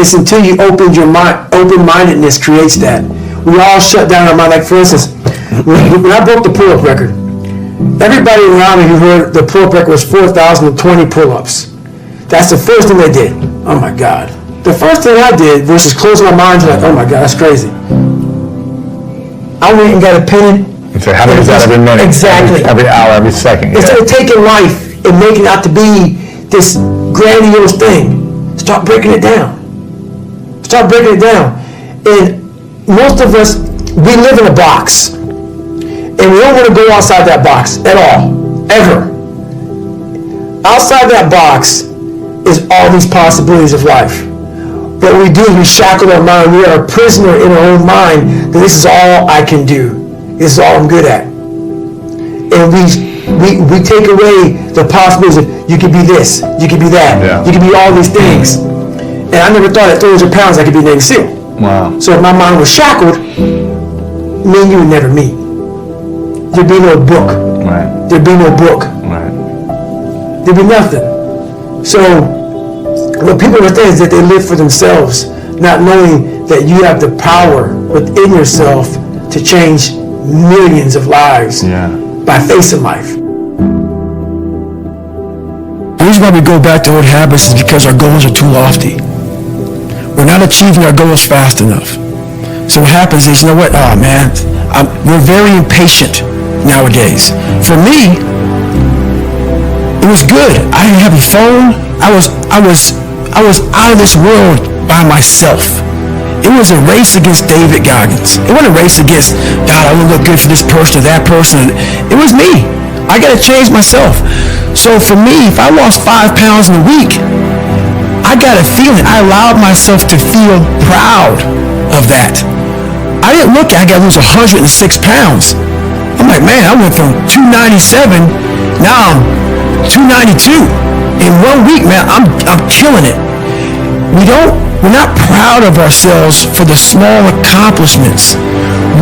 It's until you open your mind, open-mindedness creates that. We all shut down our mind. Like for instance, when I broke the pull-up record, everybody around me who heard the pull-up record was 4,020 pull-ups. That's the first thing they did. Oh my God. The first thing I did versus closing my mind to like, oh my God, that's crazy. I went and got a pen. So how many is that every minute? Exactly. Every hour, every second. Instead of taking life and making it out to be this grandiose thing, start breaking it down. Start breaking it down. And most of us, we live in a box. And we don't want to go outside that box at all. Ever. Outside that box is all these possibilities of life. What we do is we shackle our mind. We are a prisoner in our own mind that this is all I can do. This is all I'm good at. And we take away the possibilities of you could be this, you could be that, you could be all these things. And I never thought at 300 pounds I could be a Navy SEAL. Wow. So if my mind was shackled, me and you would never meet. There'd be no book. Right. There'd be no book. Right. There'd be nothing. So what people understand is that they live for themselves, not knowing that you have the power within yourself to change millions of lives by facing life. The reason why we go back to old habits is because our goals are too lofty. We're not achieving our goals fast enough. So what happens is, you know what? Oh man, we're very impatient nowadays. For me, it was good. I didn't have a phone. I was out of this world by myself. It was a race against David Goggins. It wasn't a race against, God, I want to look good for this person or that person. It was me. I got to change myself. So for me, if I lost 5 pounds in a week, I got a feeling. I allowed myself to feel proud of that. I didn't look at, I got to lose 106 pounds. I'm like, man, I went from 297, now I'm 292. In 1 week, man, I'm killing it. We're not proud of ourselves for the small accomplishments.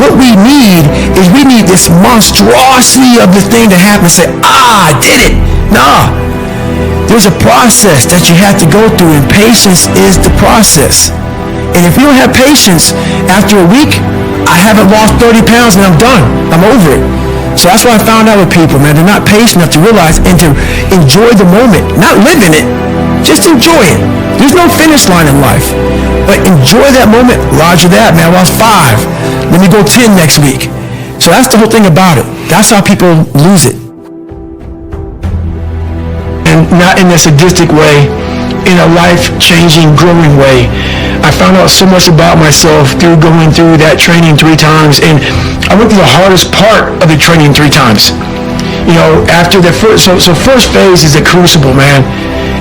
What we need is we need this monstrosity of the thing to happen and say, I did it. Nah. There's a process that you have to go through, and patience is the process. And if you don't have patience, after a week, I haven't lost 30 pounds and I'm done. I'm over it. So that's what I found out with people, man. They're not patient enough to realize and to enjoy the moment. Not live in it, just enjoy it. There's no finish line in life. But enjoy that moment. Roger that, man. I lost 5. Let me go 10 next week. So that's the whole thing about it. That's how people lose it. And not in a sadistic way, in a life-changing, growing way. I found out so much about myself through going through that training 3 times, and I went through the hardest part of the training 3 times. You know, after the first, so first phase is the crucible, man,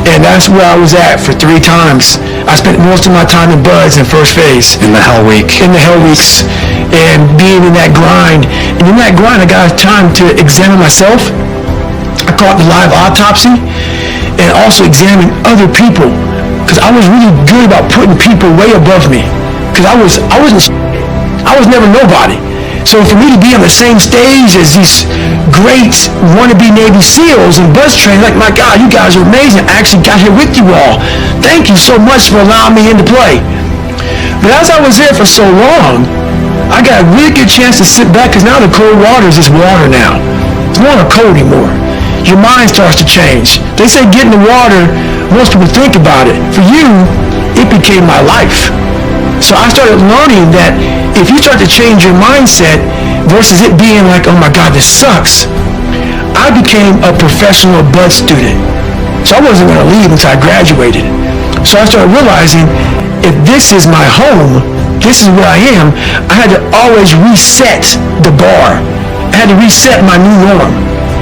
and that's where I was at for 3 times. I spent most of my time in buds in first phase. In the hell week. In the hell weeks, and being in that grind. And in that grind, I got time to examine myself. I call it the live autopsy, and also examine other people. Because I was really good about putting people way above me. Because I was never nobody. So for me to be on the same stage as these great wannabe Navy SEALs and buzz trainers, like, my God, you guys are amazing. I actually got here with you all. Thank you so much for allowing me into play. But as I was there for so long, I got a really good chance to sit back, because now the cold water is just water now. It's not cold anymore. Your mind starts to change. They say get in the water, most people think about it. For you, it became my life. So I started learning that if you start to change your mindset versus it being like, oh my God, this sucks. I became a professional bud student. So I wasn't going to leave until I graduated. So I started realizing if this is my home, this is where I am, I had to always reset the bar. I had to reset my new norm.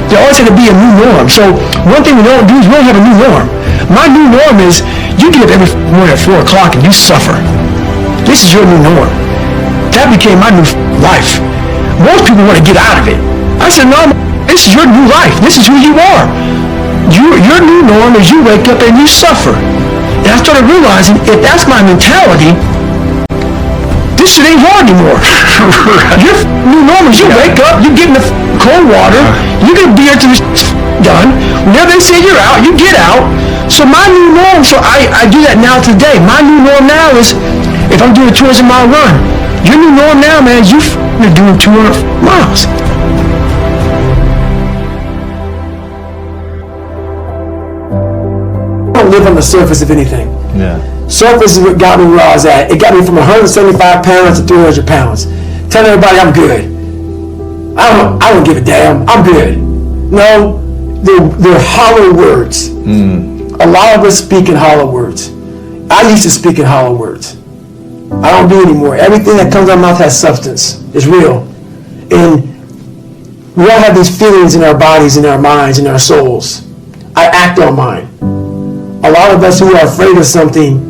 There always had to be a new norm. So one thing we don't do is we don't have a new norm. My new norm is you get up every morning at 4 o'clock and you suffer. This is your new norm. That became my new life. Most people want to get out of it. I said, no, this is your new life. This is who you are. Your new norm is you wake up and you suffer. And I started realizing if that's my mentality, this shit ain't hard anymore. Your new norm is you wake up, you get in the cold water, you get a beer to done. Whenever they say you're out, you get out. So my new norm, so I do that now today. My new norm now is, if I'm doing a 200-mile run, your new norm now, man, is you're doing 200 miles. I don't live on the surface of anything. Yeah. Surface is what got me where I was at. It got me from 175 pounds to 300 pounds. Telling everybody I'm good. I don't give a damn. I'm good. No, they're hollow words. A lot of us speak in hollow words. I used to speak in hollow words. I don't do it anymore. Everything that comes out of my mouth has substance. It's real. And we all have these feelings in our bodies, in our minds, in our souls. I act on mine. A lot of us who are afraid of something,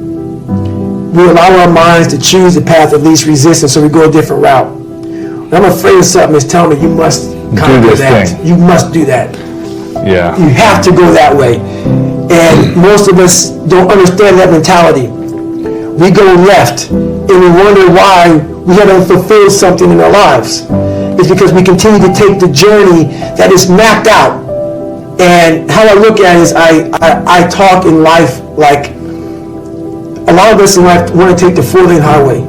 we allow our minds to choose the path of least resistance, so we go a different route. When I'm afraid of something, it's telling me you must conquer that. thing. You must do that. Yeah. You have to go that way. And most of us don't understand that mentality. We go left, and we wonder why we haven't fulfilled something in our lives. It's because we continue to take the journey that is mapped out. And how I look at it is I talk in life like a lot of us in life want to take the 4-lane highway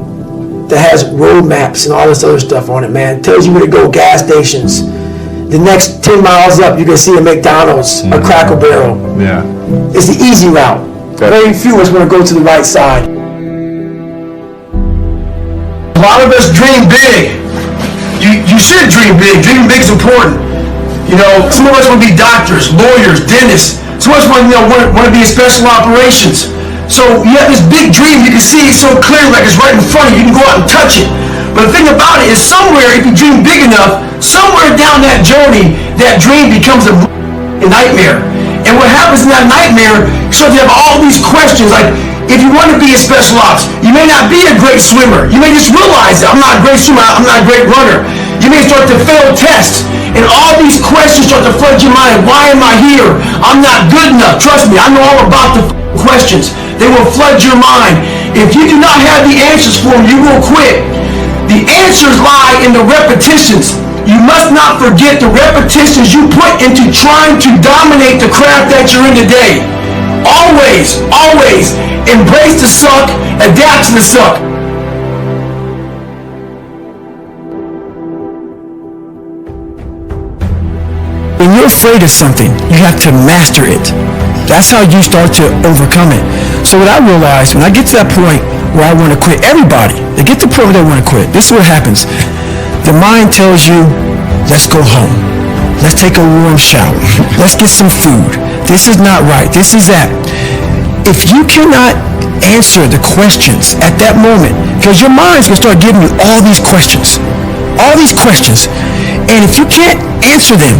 that has road maps and all this other stuff on it, man. It tells you where to go, gas stations. The next 10 miles up, you're going to see a McDonald's, a Cracker Barrel. Yeah. It's the easy route. Very few of us want to go to the right side. A lot of us dream big. You should dream big. Dreaming big is important. You know, some of us want to be doctors, lawyers, dentists. Some of us want to be in special operations. So you have this big dream, you can see it so clearly, like it's right in front of you, you can go out and touch it. But the thing about it is somewhere, if you dream big enough, somewhere down that journey, that dream becomes a nightmare. And what happens in that nightmare, you start to have all these questions, like, if you want to be a special ops, you may not be a great swimmer. You may just realize that I'm not a great swimmer, I'm not a great runner. You may start to fail tests, and all these questions start to flood your mind. Why am I here? I'm not good enough. Trust me, I know all about the questions. They will flood your mind. If you do not have the answers for them, you will quit. The answers lie in the repetitions. You must not forget the repetitions you put into trying to dominate the craft that you're in today. Always, always embrace the suck, adapt to the suck. When you're afraid of something, you have to master it. That's how you start to overcome it. So what I realized, when I get to that point where I want to quit, everybody, they get to the point where they want to quit. This is what happens. The mind tells you, let's go home. Let's take a warm shower. Let's get some food. This is not right. This is that. If you cannot answer the questions at that moment, because your mind's going to start giving you all these questions. And if you can't answer them,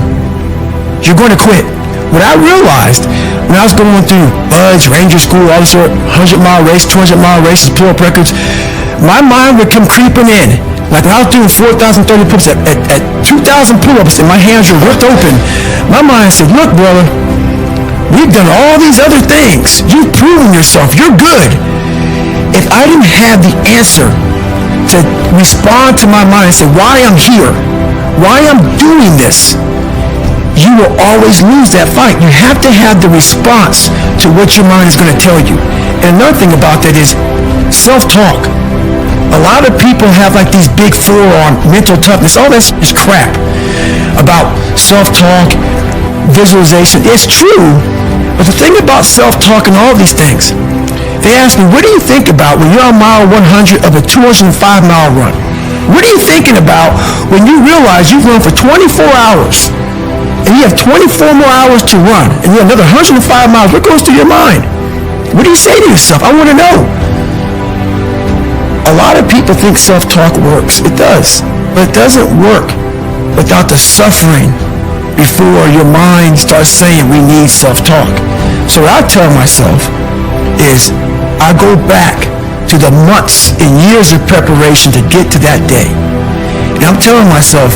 you're going to quit. What I realized when I was going through BUD/S, Ranger School, all this 100-mile race, 200-mile races, pull-up records, my mind would come creeping in. Like when I was doing 4,030 pull-ups at 2,000 pull-ups and my hands were ripped open, my mind said, look, brother, we've done all these other things. You've proven yourself. You're good. If I didn't have the answer to respond to my mind and say why I'm here, why I'm doing this, you will always lose that fight. You have to have the response to what your mind is going to tell you. And another thing about that is self-talk. A lot of people have like these big forearm mental toughness. All this is crap about self-talk, visualization. It's true, but the thing about self-talk and all these things, they ask me, what do you think about when you're on mile 100 of a 205-mile run? What are you thinking about when you realize you've run for 24 hours and you have 24 more hours to run and you have another 105 miles? What goes through your mind? What do you say to yourself? I want to know. A lot of people think self-talk works. It does, but it doesn't work without the suffering before your mind starts saying we need self-talk. So what I tell myself is I go back to the months and years of preparation to get to that day. And I'm telling myself,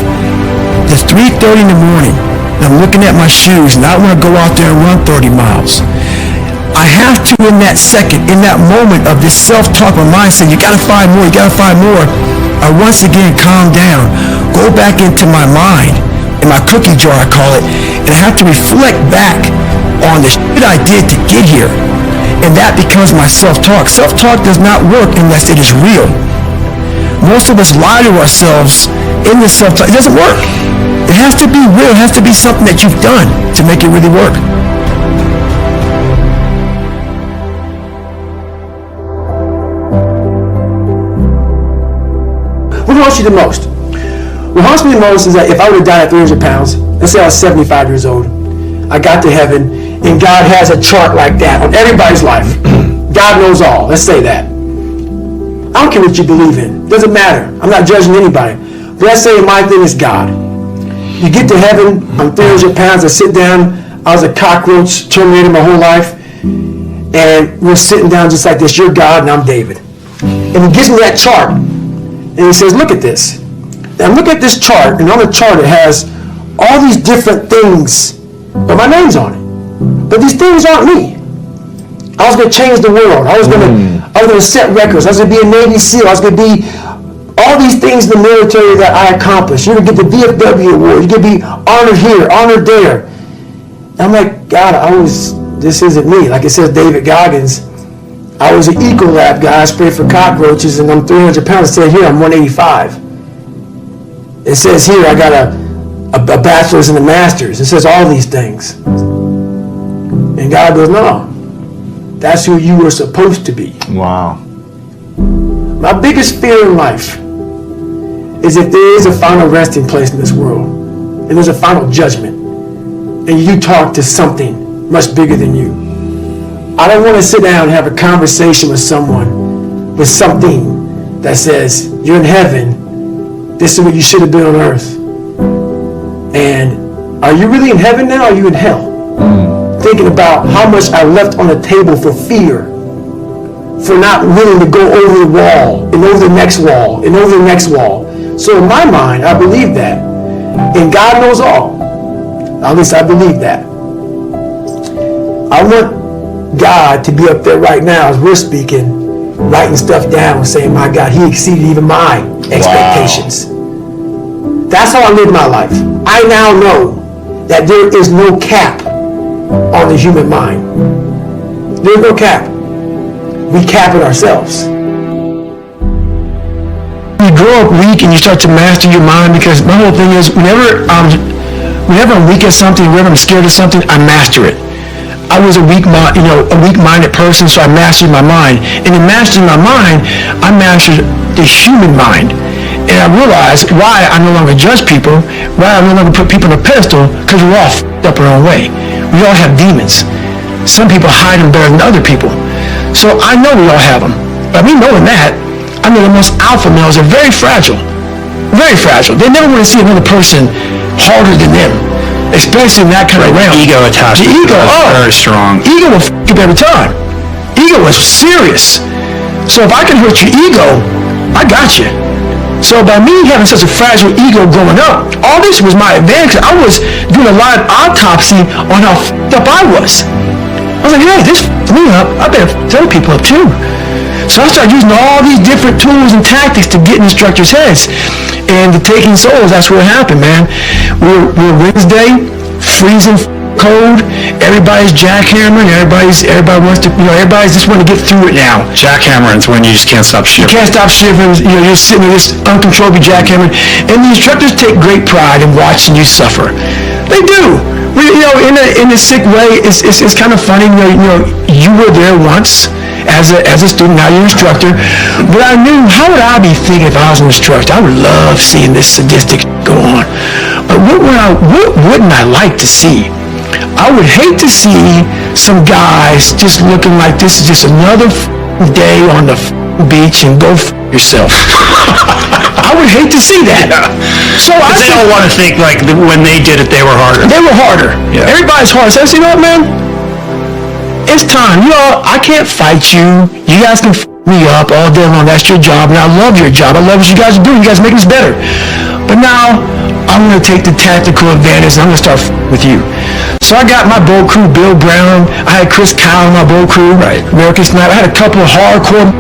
it's 3:30 in the morning, and I'm looking at my shoes, and I want to go out there and run 30 miles. I have to, in that second, in that moment of this self-talk, my mind saying, you got to find more, I once again calm down, go back into my mind. in my cookie jar, I call it, and I have to reflect back on the shit I did to get here. And that becomes my self-talk. Self-talk does not work unless it is real. Most of us lie to ourselves in this self-talk. It doesn't work. It has to be real. It has to be something that you've done to make it really work. What haunts you the most? What haunts me the most is that if I would have died at 300 pounds, let's say I was 75 years old, I got to heaven, and God has a chart like that on everybody's life. God knows all. Let's say that. I don't care what you believe in. Doesn't matter. I'm not judging anybody. But let's say my thing is God. You get to heaven, I'm 300 pounds, I sit down, I was a cockroach, terminated my whole life, and we're sitting down just like this. You're God, and I'm David. And he gives me that chart, and he says, look at this. Now look at this chart, and on the chart it has all these different things, but my name's on it. But these things aren't me. I was going to change the world. I was going to set records. I was going to be a Navy SEAL. I was going to be all these things in the military that I accomplished. You're going to get the VFW award. You're going to be honored here, honored there. And I'm like, God, this isn't me. Like it says David Goggins, I was an Ecolab guy. I sprayed for cockroaches, and I'm 300 pounds. It said here, I'm 185. It says here, I got a bachelor's and a master's. It says all these things. And God goes, no. That's who you were supposed to be. Wow. My biggest fear in life is if there is a final resting place in this world, and there's a final judgment, and you talk to something much bigger than you. I don't want to sit down and have a conversation with someone with something that says, you're in heaven, this is what you should have been on earth. And are you really in heaven now, or are you in hell? Thinking about how much I left on the table for fear, for not willing to go over the wall, and over the next wall, and over the next wall. So in my mind, I believe that. And God knows all. At least I believe that. I want God to be up there right now as we're speaking, writing stuff down, saying, my God, he exceeded even my expectations. Wow. That's how I live my life. I now know that there is no cap on the human mind. There's no cap. We cap it ourselves. You grow up weak and you start to master your mind, because my whole thing is whenever I'm weak at something, whenever I'm scared of something, I master it. I was a weak-minded person, so I mastered my mind. And in mastering my mind, I mastered the human mind. And I realized why I no longer judge people, why I no longer put people on a pedestal, because we're all f***ed up our own way. We all have demons. Some people hide them better than other people. So I know we all have them. But me knowing that, I know the most alpha males are very fragile. Very fragile. They never want to see another person harder than them, especially in that kind of realm. Ego attachment. The ego, very strong. Ego will f*** you every time. Ego is serious. So if I can hurt your ego, I got you. So by me having such a fragile ego growing up, all this was my advantage. I was doing a live autopsy on how f***ed up I was. I was like, hey, this f***ed me up. I better f*** other people up too. So I started using all these different tools and tactics to get in instructors' heads. And the taking souls, that's what happened, man. We're Wednesday, freezing cold. Everybody's jackhammering. Everybody wants to, everybody's just want to get through it now. Jackhammering's when you just can't stop shivering. You can't stop shivering. You're just sitting there, just uncontrollably jackhammering. And the instructors take great pride in watching you suffer. They do. In a sick way, it's kind of funny. You were there once as a student, now you're an instructor. But I knew, how would I be thinking if I was an instructor? I would love seeing this sadistic go on. But what wouldn't I like to see? I would hate to see some guys just looking like this is just another day on the beach and go yourself. I would hate to see that. So they don't want to think like when they did it, they were harder. They were harder. Yeah. Everybody's hard. So I said, you know what, man? It's time. I can't fight you. You guys can me up all day long. That's your job, and I love your job. I love what you guys are doing. You guys make us better. But now I'm going to take the tactical advantage, and I'm going to start with you. So I got my boat crew, Bill Brown. I had Chris Kyle in my boat crew, right? American Sniper. I had a couple of hardcore.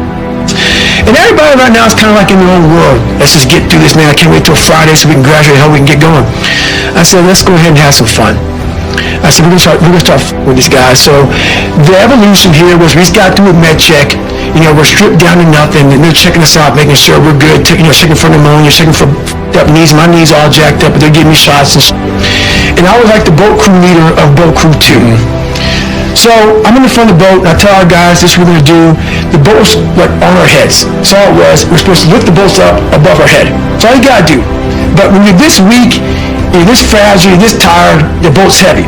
And everybody right now is kind of like in their own world. Let's just get through this, man. I can't wait till Friday so we can graduate. How we can get going. I said, let's go ahead and have some fun. I said, we're gonna start with these guys. So the evolution here was we just got through a med check. We're stripped down to nothing, and they're checking us out, making sure we're good. Checking for pneumonia, checking for knees. My knees all jacked up, but they're giving me shots and I was like the boat crew leader of boat crew 2. So I'm in the front of the boat, and I tell our guys, this is what we're gonna do. The boat's like on our heads. That's all it was. We're supposed to lift the boats up above our head. That's all you gotta do. But when you're this weak, you're this fragile, you're this tired, the boat's heavy.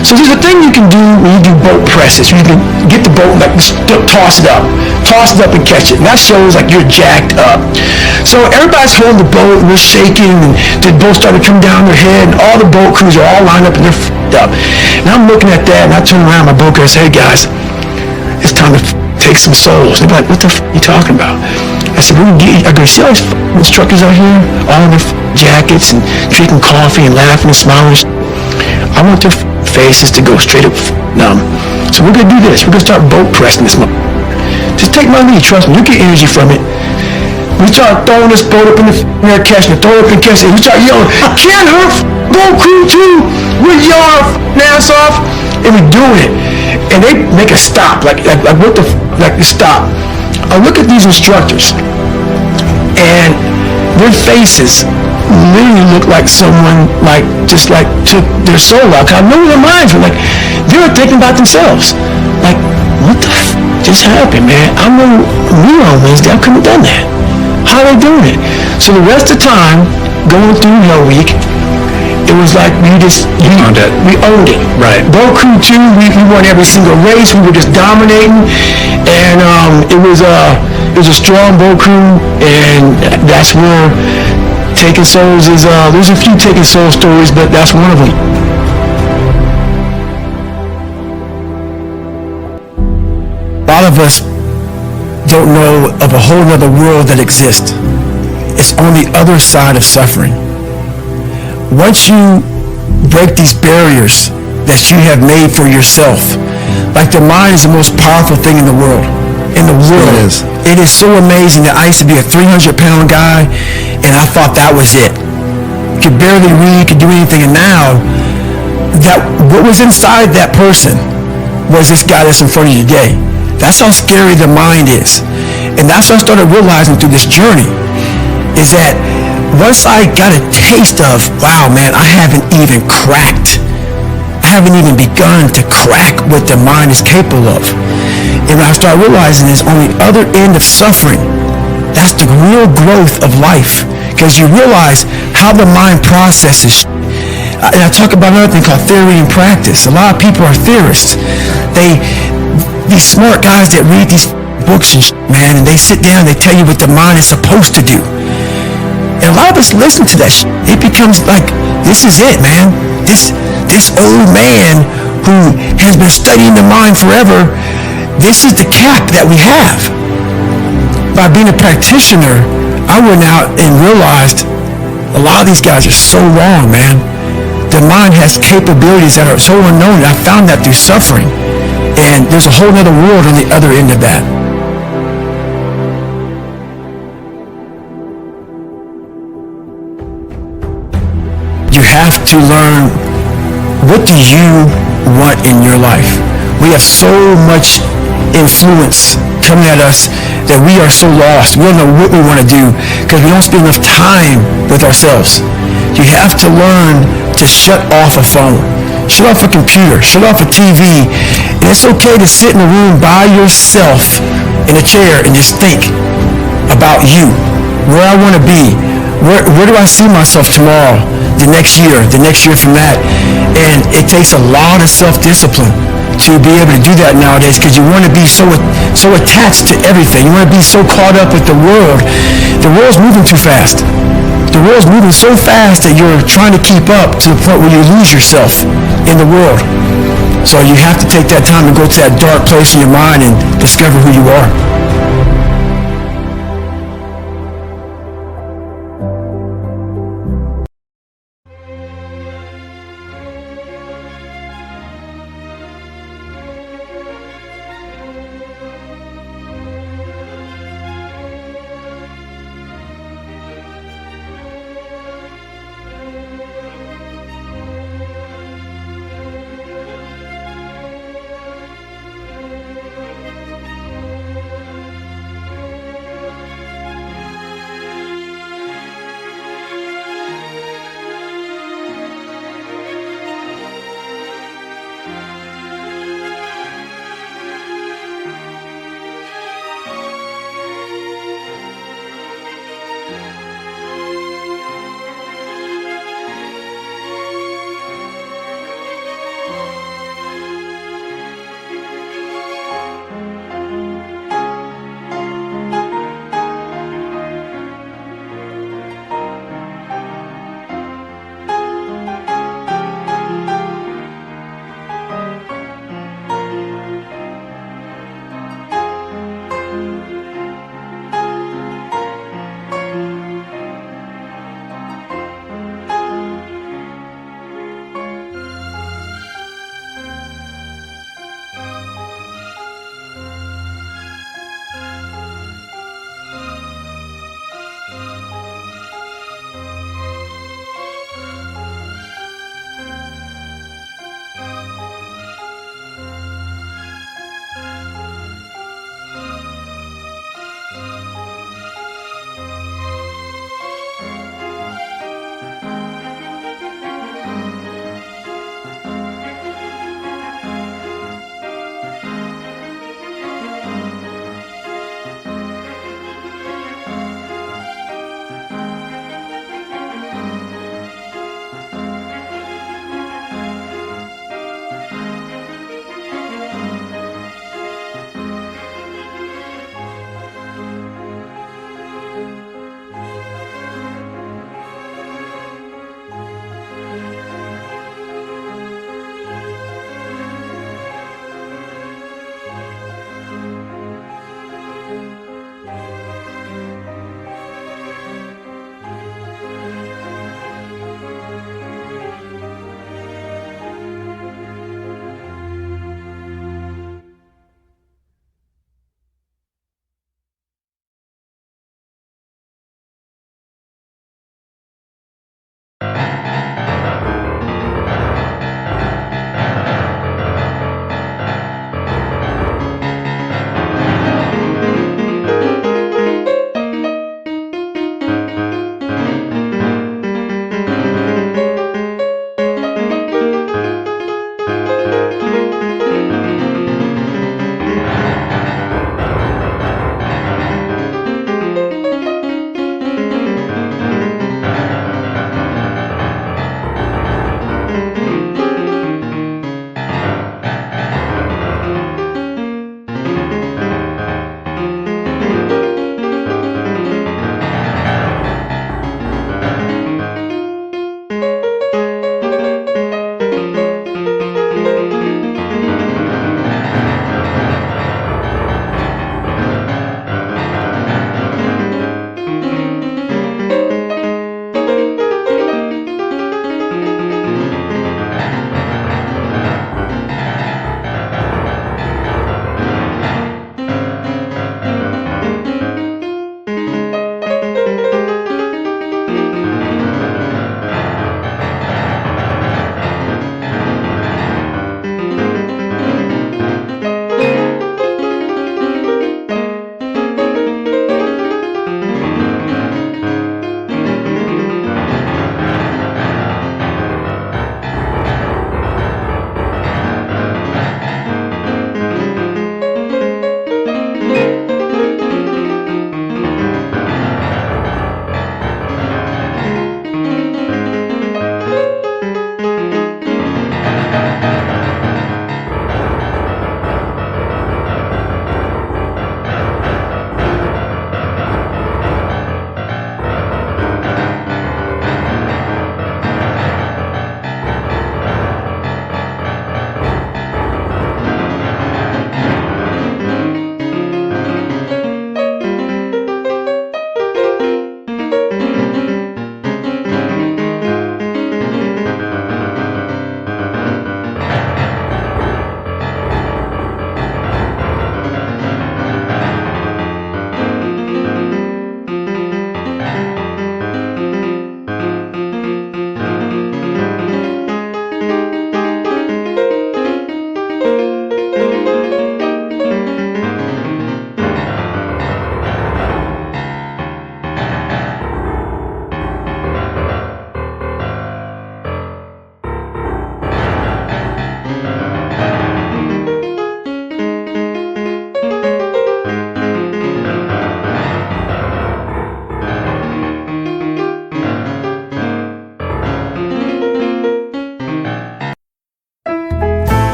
So there's a thing you can do when you do boat presses. You can get the boat and toss it up and catch it. And that shows like you're jacked up. So everybody's holding the boat and we're shaking, and the boat started to come down their head, and all the boat crews are all lined up and they're f***ed up. And I'm looking at that, and I turn around, my boat guy says, hey guys, it's time to take some souls. They're like, what the f*** are you talking about? I said, I go, see all these instructors out here, all in their jackets and drinking coffee and laughing and smiling. I want their faces to go straight up numb. So we're gonna do this. We're gonna start boat pressing this. Just take my lead, trust me. You get energy from it. We start throwing this boat up in the air, catching it, throw it up and catching it. We start yelling, "Can't hurt boat crew 2!" We're yelling our ass off, and we're doing it. And they make us stop, like what the stop. I look at these instructors, and their faces literally look like someone just took their soul out. I know their minds were like, they were thinking about themselves. Like, what the f just happened, man? I know me on Wednesday, I couldn't have done that. How are they doing it? So the rest of the time, going through Hell Week, it was like we owned it. We owned it. Right. Boat Crew 2, we won every single race. We were just dominating, and it was a strong boat crew, and that's where Taking Souls is. There's a few Taking Soul stories, but that's one of them. A lot of us don't know of a whole other world that exists. It's on the other side of suffering. Once you break these barriers that you have made for yourself, like the mind is the most powerful thing in the world. It is so amazing that I used to be a 300-pound guy, and I thought that was it. Could barely read, could do anything, and now that what was inside that person was this guy that's in front of you today. That's how scary the mind is. And that's what I started realizing through this journey, is that once I got a taste of, wow, man, I haven't even begun to crack what the mind is capable of. And I started realizing is on the other end of suffering, that's the real growth of life. Because you realize how the mind processes. And I talk about another thing called theory and practice. A lot of people are theorists. These smart guys that read these books and man, and they sit down and they tell you what the mind is supposed to do. And a lot of us listen to that It becomes like, this is it, man. This old man who has been studying the mind forever, this is the cap that we have. By being a practitioner, I went out and realized a lot of these guys are so wrong, man. The mind has capabilities that are so unknown. I found that through suffering. And there's a whole other world on the other end of that. You have to learn, what do you want in your life? We have so much influence coming at us that we are so lost. We don't know what we want to do because we don't spend enough time with ourselves. You have to learn to shut off a phone, shut off a computer, shut off a TV. And it's okay to sit in a room by yourself in a chair and just think about you, where I want to be, where do I see myself tomorrow, the next year from that. And it takes a lot of self-discipline to be able to do that nowadays, because you want to be so attached to everything. You want to be so caught up with the world. The world's moving too fast. The world's moving so fast that you're trying to keep up to the point where you lose yourself in the world. So you have to take that time to go to that dark place in your mind and discover who you are.